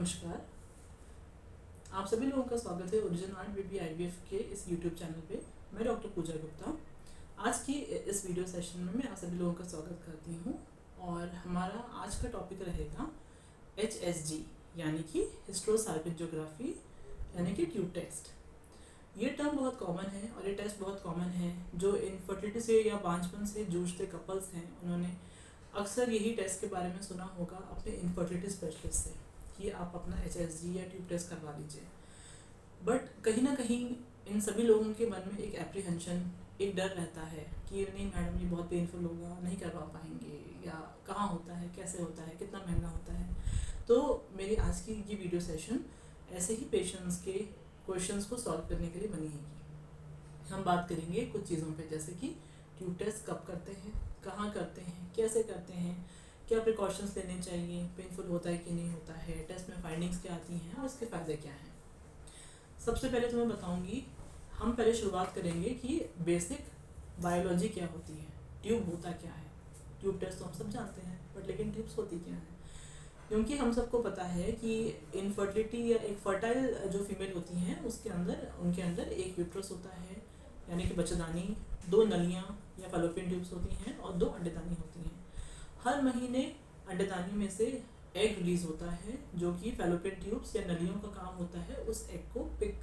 नमस्कार। आप सभी लोगों का स्वागत है ओरिजिन आर्ट बेबी आईवीएफ के इस यूट्यूब चैनल पे। मैं डॉक्टर पूजा गुप्ता। आज की इस वीडियो सेशन में मैं आप सभी लोगों का स्वागत करती हूँ और हमारा आज का टॉपिक रहेगा HSG यानी कि हिस्ट्रोसाल्पिंजोग्राफी यानी कि ट्यूब टेस्ट। ये टर्म बहुत कॉमन है और ये टेस्ट बहुत कॉमन है। जो इनफर्टिलिटी से या बांझपन से जूझते कपल्स हैं उन्होंने अक्सर यही टेस्ट के बारे में सुना होगा अपने इनफर्टिलिटी स्पेशलिस्ट से कि आप अपना HSG या ट्यूब टेस्ट करवा लीजिए। बट कहीं ना कहीं इन सभी लोगों के मन में एक एप्रीहेंशन, एक डर रहता है कि नहीं मैडम ये बहुत पेनफुल होगा, नहीं करवा पाएंगे, या कहाँ होता है, कैसे होता है, कितना महंगा होता है। तो मेरी आज की ये वीडियो सेशन ऐसे ही पेशेंट्स के क्वेश्चंस को सॉल्व करने के लिए बनी है। हम बात करेंगे कुछ चीज़ों पे, जैसे कि ट्यूब टेस्ट कब करते हैं, कहाँ करते हैं, कैसे करते हैं, क्या प्रिकॉशंस लेने चाहिए, पेनफुल होता है कि नहीं होता है, टेस्ट में फाइंडिंग्स क्या आती हैं और उसके फ़ायदे क्या हैं। सबसे पहले तो मैं बताऊंगी, हम पहले शुरुआत करेंगे कि बेसिक बायोलॉजी क्या होती है, ट्यूब होता क्या है। ट्यूब टेस्ट तो हम सब जानते हैं, बट लेकिन ट्यूब्स होती क्या है। क्योंकि हम सबको पता है कि इनफर्टिलिटी या एक फर्टाइल जो फीमेल होती हैं उसके अंदर, उनके अंदर एक यूट्रस होता है यानी कि बच्चेदानी, 2 नलियाँ या फैलोपियन ट्यूब्स होती हैं और 2 अंडेदानी होती हैं। हर महीने अंडेदानी में से एग रिलीज होता है जो कि फैलोपियन ट्यूब्स या नलियों का काम होता है उस एग को पिक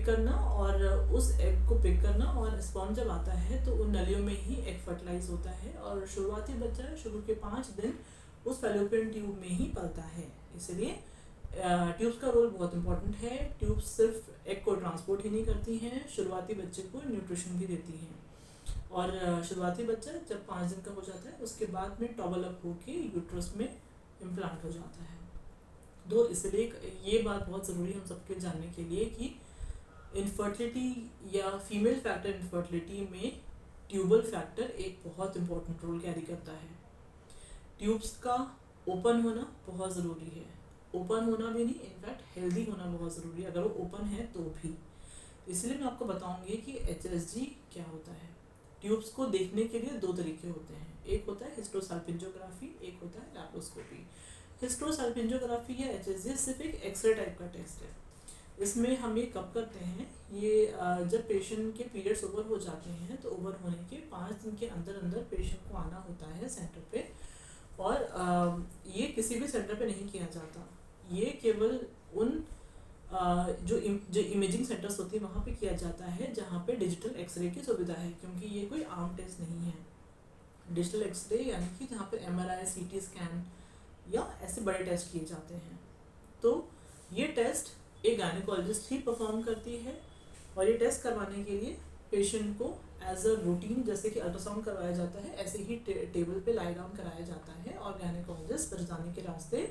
करना और उस एग को पिक करना, और स्पर्म जब आता है तो उन नलियों में ही एग फर्टिलाइज होता है और शुरुआती बच्चा शुरू के 5 दिन उस फैलोपियन ट्यूब में ही पलता है। इसलिए ट्यूब्स का रोल बहुत इंपॉर्टेंट है। ट्यूब्स सिर्फ एग को ट्रांसपोर्ट ही नहीं करती हैं, शुरुआती बच्चे को न्यूट्रिशन भी देती हैं। और शुरुआती बच्चा जब 5 दिन का हो जाता है उसके बाद में टॉबल अप होके यूट्रस में इम्प्लांट हो जाता है। तो इसलिए ये बात बहुत ज़रूरी है हम सबके जानने के लिए कि इनफर्टिलिटी या फीमेल फैक्टर इनफर्टिलिटी में ट्यूबल फैक्टर एक बहुत इंपॉर्टेंट रोल कैरी करता है। ट्यूब्स का ओपन होना बहुत ज़रूरी है। ओपन होना भी नहीं, इनफैक्ट हेल्दी होना बहुत ज़रूरी है, अगर वो ओपन है तो भी। इसलिए मैं आपको बताऊंगी कि HSG क्या होता है। ट्यूब्स को देखने के लिए 2 तरीके होते हैं, एक होता है हिस्ट्रोसाल्पिंजोग्राफी, एक होता है लैप्रोस्कोपी। हिस्ट्रोसाल्पिंजोग्राफी या HSG सिर्फ एक एक्सरे टाइप का टेस्ट है। इसमें हम ये कब करते हैं, ये जब पेशेंट के पीरियड्स ओवर हो जाते हैं तो ओवर होने के 5 दिन के अंदर अंदर पेशेंट को आना होता है सेंटर पे। और ये किसी भी सेंटर पे नहीं किया जाता, ये केवल उन जो इमेजिंग सेंटर्स होती है वहाँ पे किया जाता है जहाँ पे डिजिटल एक्सरे की सुविधा है, क्योंकि ये कोई आम टेस्ट नहीं है। डिजिटल एक्सरे यानी कि जहाँ पे MRI, CT स्कैन या ऐसे बड़े टेस्ट किए जाते हैं। तो ये टेस्ट एक गायनेकोलॉजिस्ट ही परफॉर्म करती है और ये टेस्ट करवाने के लिए पेशेंट को एज अ रूटीन, जैसे कि अल्ट्रासाउंड करवाया जाता है ऐसे ही टेबल पे लाई डाउन कराया जाता है और गायनेकोलॉजिस्ट बच्चेदानी के रास्ते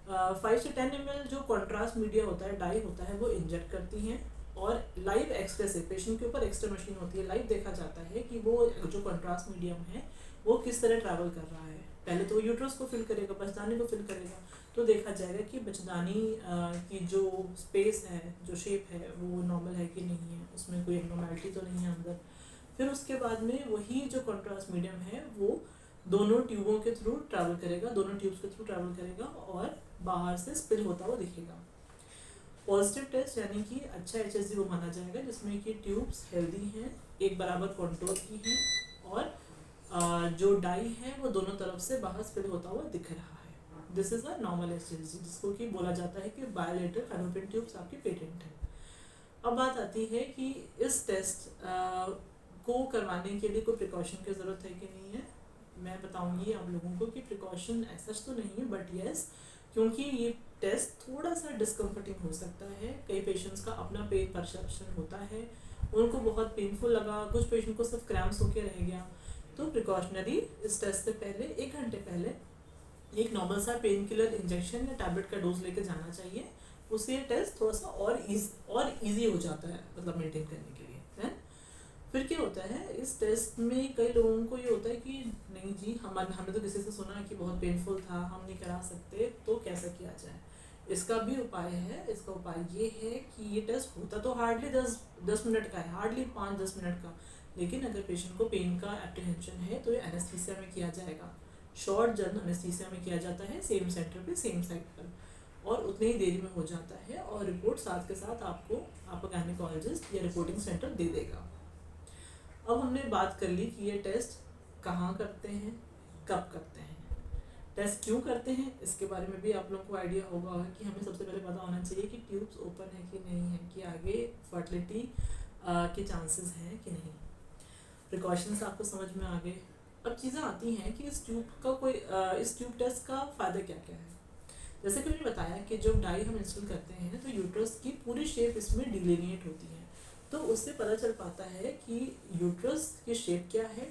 5 से 10 ml जो कॉन्ट्रास्ट मीडिया होता है, डाई होता है, वो इंजेक्ट करती हैं और लाइव एक्सरे से पेशेंट के ऊपर एक्सरे मशीन होती है, लाइव देखा जाता है कि वो जो कॉन्ट्रास्ट मीडियम है वो किस तरह ट्रैवल कर रहा है। पहले तो वो यूट्रस को फिल करेगा, बच्चेदानी को फिल करेगा, तो देखा जाएगा कि बच्चेदानी की जो स्पेस है, जो शेप है, वो नॉर्मल है कि नहीं है, उसमें कोई एब्नॉर्मैलिटी तो नहीं है अंदर। फिर उसके बाद में वही जो कॉन्ट्रास्ट मीडियम है वो दोनों ट्यूबों के थ्रू ट्रैवल करेगा, दोनों ट्यूब्स के थ्रू ट्रैवल करेगा और बाहर से स्पिल होता हुआ दिखेगा। पॉजिटिव टेस्ट यानी कि अच्छा HSG वो माना जाएगा जिसमें कि ट्यूब्स हेल्दी हैं, एक बराबर कॉन्टोर की हैं और जो डाई है वो दोनों तरफ से बाहर स्पिल होता हुआ दिख रहा है। This is a normal HSG, जिसको कि बोला जाता है कि बायोलेटरल फैलोपियन ट्यूब्स आपकी पेटेंट है। अब बात आती है कि इस टेस्ट को करवाने के लिए कोई प्रिकॉशन की ज़रूरत है कि नहीं है। मैं बताऊंगी आप लोगों को कि प्रिकॉशन ऐसा तो नहीं है, बट यस, क्योंकि ये टेस्ट थोड़ा सा डिस्कम्फर्टिंग हो सकता है। कई पेशेंट्स का अपना पेन परसेप्शन होता है, उनको बहुत पेनफुल लगा, कुछ पेशेंट को सिर्फ क्रैम्प्स होके रह गया। तो प्रिकॉशनरी इस टेस्ट से पहले 1 घंटे पहले एक नॉर्मल सा पेन किलर इंजेक्शन या टैबलेट का डोज लेके जाना चाहिए। उससे ये टेस्ट थोड़ा सा और ईजी हो जाता है, मतलब मेंटेन करने के लिए। देन फिर क्या होता है, इस टेस्ट में कई लोगों को ये होता है कि नहीं जी, हमने तो किसी से सुना कि बहुत पेनफुल था, हम नहीं करा सकते, तो कैसे किया जाए। इसका भी उपाय है। इसका उपाय ये है कि ये टेस्ट होता तो हार्डली 10 मिनट का है, हार्डली 5-10 मिनट का, लेकिन अगर पेशेंट को पेन का एप्रीहेंशन है तो ये एनेस्थीसिया में किया जाएगा। शॉर्ट जर्न एनेस्थीसिया में किया जाता है, सेम सेंटर पे, सेम साइट पर। और उतनी ही देरी में हो जाता है और रिपोर्ट साथ के साथ आपको आपका गायनेकोलॉजिस्ट या रिपोर्टिंग सेंटर दे देगा। अब हमने बात कर ली कि ये टेस्ट कहाँ करते हैं, कब करते हैं, टेस्ट क्यों करते हैं, इसके बारे में भी आप लोगों को आइडिया होगा कि हमें सबसे पहले पता होना चाहिए कि ट्यूब्स ओपन है कि नहीं है, कि आगे फर्टिलिटी के चांसेस हैं कि नहीं। प्रिकॉशंस आपको समझ में आ गए। अब चीज़ें आती हैं कि इस ट्यूब टेस्ट का फ़ायदा क्या क्या है। जैसे कि मैंने बताया कि जब डाई हम इंस्टॉल करते हैं तो यूट्रस की पूरी शेप इसमें डिलीनिएट होती है, तो उससे पता चल पाता है कि यूट्रस की शेप क्या है,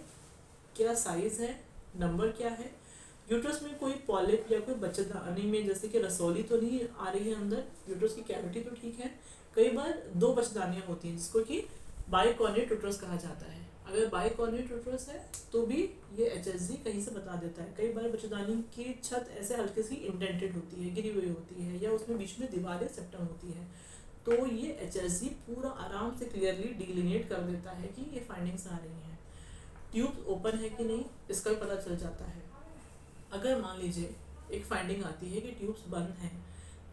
क्या साइज़ है, नंबर क्या है, यूट्रस में कोई पॉलिप या कोई बच्चेदानी में जैसे कि रसौली तो नहीं आ रही है अंदर, यूट्रस की कैविटी तो ठीक है। कई बार 2 बच्चेदानियाँ होती हैं जिसको कि बाइकॉर्नियट यूट्रस कहा जाता है। अगर बाइकॉर्नियट यूट्रस है तो भी ये HSG कहीं से बता देता है। कई बार बच्चेदानी की छत ऐसे हल्की सी इंडेंटेड होती है, गिरी हुई होती है, या उसमें बीच में दीवार या सेप्टम होती है, तो ये HSG पूरा आराम से क्लियरली डिलिनेट कर देता है कि ये फाइंडिंग्स आ रही हैं। ट्यूब ओपन है कि नहीं इसका भी पता चल जाता है। अगर मान लीजिए एक फाइंडिंग आती है कि ट्यूब्स बंद हैं,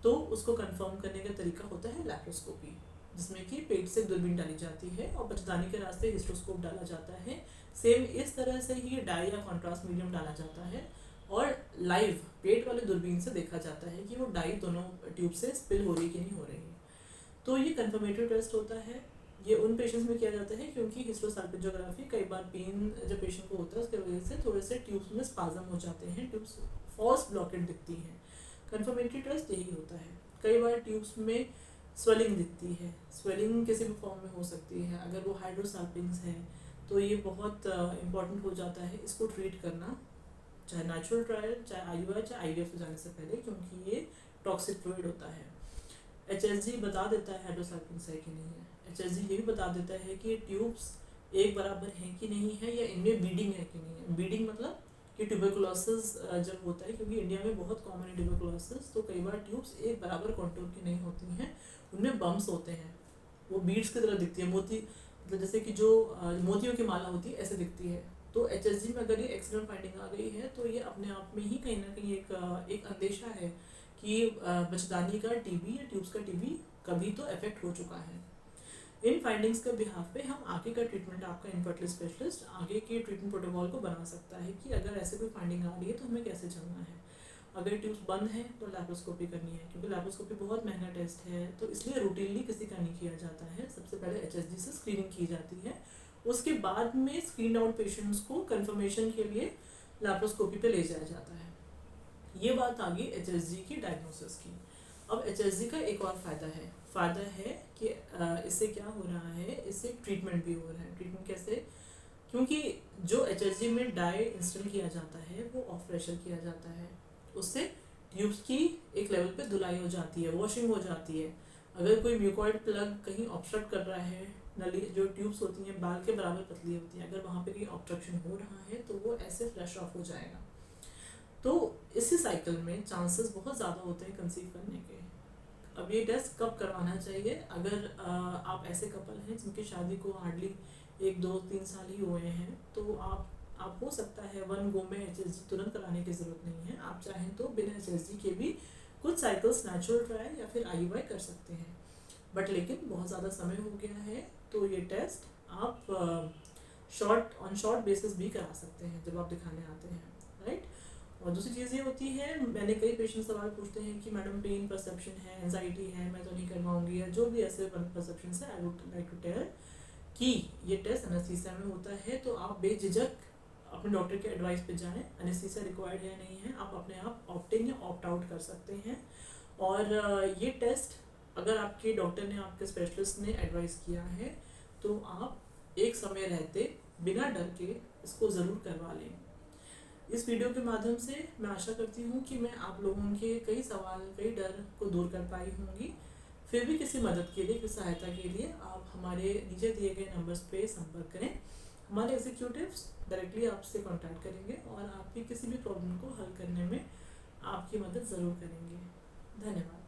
तो उसको कंफर्म करने का तरीका होता है लैप्रोस्कोपी, जिसमें कि पेट से दूरबीन डाली जाती है और बच्चेदानी के रास्ते हिस्ट्रोस्कोप डाला जाता है। सेम इस तरह से ही डाई या कॉन्ट्रास्ट मीडियम डाला जाता है और लाइव पेट वाले दूरबीन से देखा जाता है कि वो डाई दोनों ट्यूब से स्पिल हो रही कि नहीं हो रही है। तो ये कंफर्मेटरी टेस्ट होता है। ये उन पेशेंट्स में किया जाता है क्योंकि हिस्टोसाल्पिंजोग्राफी कई बार पेन जब पेशेंट को होता है उसकी वजह से थोड़े से ट्यूब्स में स्पाज्म हो जाते हैं, ट्यूब्स फॉल्स ब्लॉकेट दिखती हैं। कंफर्मेटरी टेस्ट यही होता है। कई बार ट्यूब्स में स्वेलिंग दिखती है, स्वेलिंग किसी भी फॉर्म में हो सकती है। अगर वो हाइड्रोसाल्पिंग्स है तो ये बहुत इंपॉर्टेंट हो जाता है इसको ट्रीट करना, चाहे नेचुरल ट्रायल, चाहे IUI, चाहे IVF जाने से पहले, क्योंकि ये टॉक्सिक फ्लूइड होता है। HSG बता देता है हाइड्रोसाल्पिंग्स है कि नहीं है। HSG ये भी बता देता है कि ट्यूब्स एक बराबर हैं कि नहीं है, या इनमें बीडिंग है कि नहीं है। बीडिंग मतलब कि ट्यूबरकुलोसिस जब होता है, क्योंकि इंडिया में बहुत कॉमन है ट्यूबरकुलोसिस, तो कई बार ट्यूब्स एक बराबर कॉन्टूर की नहीं होती हैं, उनमें बम्प्स होते हैं, वो बीड्स की तरह दिखती है, मोती मतलब जैसे कि जो मोतियों की माला होती है ऐसे दिखती है। तो HSG में अगर ये एक्सीडेंट फाइंडिंग आ गई है तो ये अपने आप में ही कहीं ना कहीं एक अंदेशा है कि बच्चेदानी का TB या ट्यूब्स का TB कभी तो इफेक्ट हो चुका है। इन फाइंडिंग्स के बिहाफ पे हम आगे का ट्रीटमेंट, आपका इनफर्टिलिटी स्पेशलिस्ट आगे के ट्रीटमेंट प्रोटोकॉल को बना सकता है कि अगर ऐसे कोई फाइंडिंग आ रही है तो हमें कैसे चलना है। अगर ट्यूब्स बंद है तो लैप्रोस्कोपी करनी है, क्योंकि लैप्रोस्कोपी बहुत महंगा टेस्ट है, तो इसलिए रूटीनली किसी का नहीं किया जाता है। सबसे पहले HSG से स्क्रीनिंग की जाती है, उसके बाद में स्क्रीन आउट पेशेंट्स को कंफर्मेशन के लिए लैप्रोस्कोपी पे ले जाया जाता है। ये बात आ गई HSG की डायग्नोसिस की। अब HSG का एक और फ़ायदा है कि इससे क्या हो रहा है, इससे ट्रीटमेंट भी हो रहा है। ट्रीटमेंट कैसे? क्योंकि जो HSG में डाई इंस्टॉल किया जाता है वो ऑफ प्रेशर किया जाता है, उससे ट्यूब्स की एक लेवल पे धुलाई हो जाती है, वॉशिंग हो जाती है। अगर कोई म्यूकॉइड प्लग कहीं ऑब्स्ट्रक्ट कर रहा है, नली जो ट्यूब्स होती हैं बाल के बराबर पतली होती हैं, अगर वहाँ पे कहीं ऑब्स्ट्रक्शन हो रहा है तो वो ऐसे फ्लश ऑफ हो जाएगा। तो इसी साइकिल में चांसेस बहुत ज़्यादा होते हैं कंसीव करने के। अब ये टेस्ट कब करवाना चाहिए? अगर आप ऐसे कपल हैं जिनकी शादी को हार्डली 1-2-3 साल ही हुए हैं, तो आप हो सकता है वन गो में HSG तुरंत कराने की ज़रूरत नहीं है। आप चाहें तो बिना HSG के भी कुछ साइकिल्स नेचुरल ट्रायल या फिर IUI कर सकते हैं, बट लेकिन बहुत ज़्यादा समय हो गया है तो ये टेस्ट आप शॉर्ट बेसिस भी करा सकते हैं जब आप दिखाने आते हैं, राइट। और दूसरी चीज़ ये होती है, मैंने कई पेशेंट सवाल पूछते हैं कि मैडम पेन परसेप्शन है, एंजाइटी है, मैं तो नहीं करवाऊंगी, या जो भी ऐसे परसेप्शन है, I would like to tell कि ये टेस्ट एनेस्थीसिया में होता है, तो आप बेझिझक अपने डॉक्टर के एडवाइस पे जाएं। एनेस्थीसिया रिक्वायर्ड है नहीं है, आप अपने आप ऑप्ट इन या ऑप्ट आउट कर सकते हैं। और ये टेस्ट अगर आपके डॉक्टर ने, आपके स्पेशलिस्ट ने एडवाइस किया है तो आप एक समय रहते बिना डर के इसको ज़रूर करवा लें। इस वीडियो के माध्यम से मैं आशा करती हूँ कि मैं आप लोगों के कई सवाल, कई डर को दूर कर पाई होंगी। फिर भी किसी मदद के लिए, किसी सहायता के लिए आप हमारे नीचे दिए गए नंबर्स पे संपर्क करें। हमारे एग्जीक्यूटिव्स डायरेक्टली आपसे कांटेक्ट करेंगे और आपकी किसी भी प्रॉब्लम को हल करने में आपकी मदद ज़रूर करेंगे। धन्यवाद।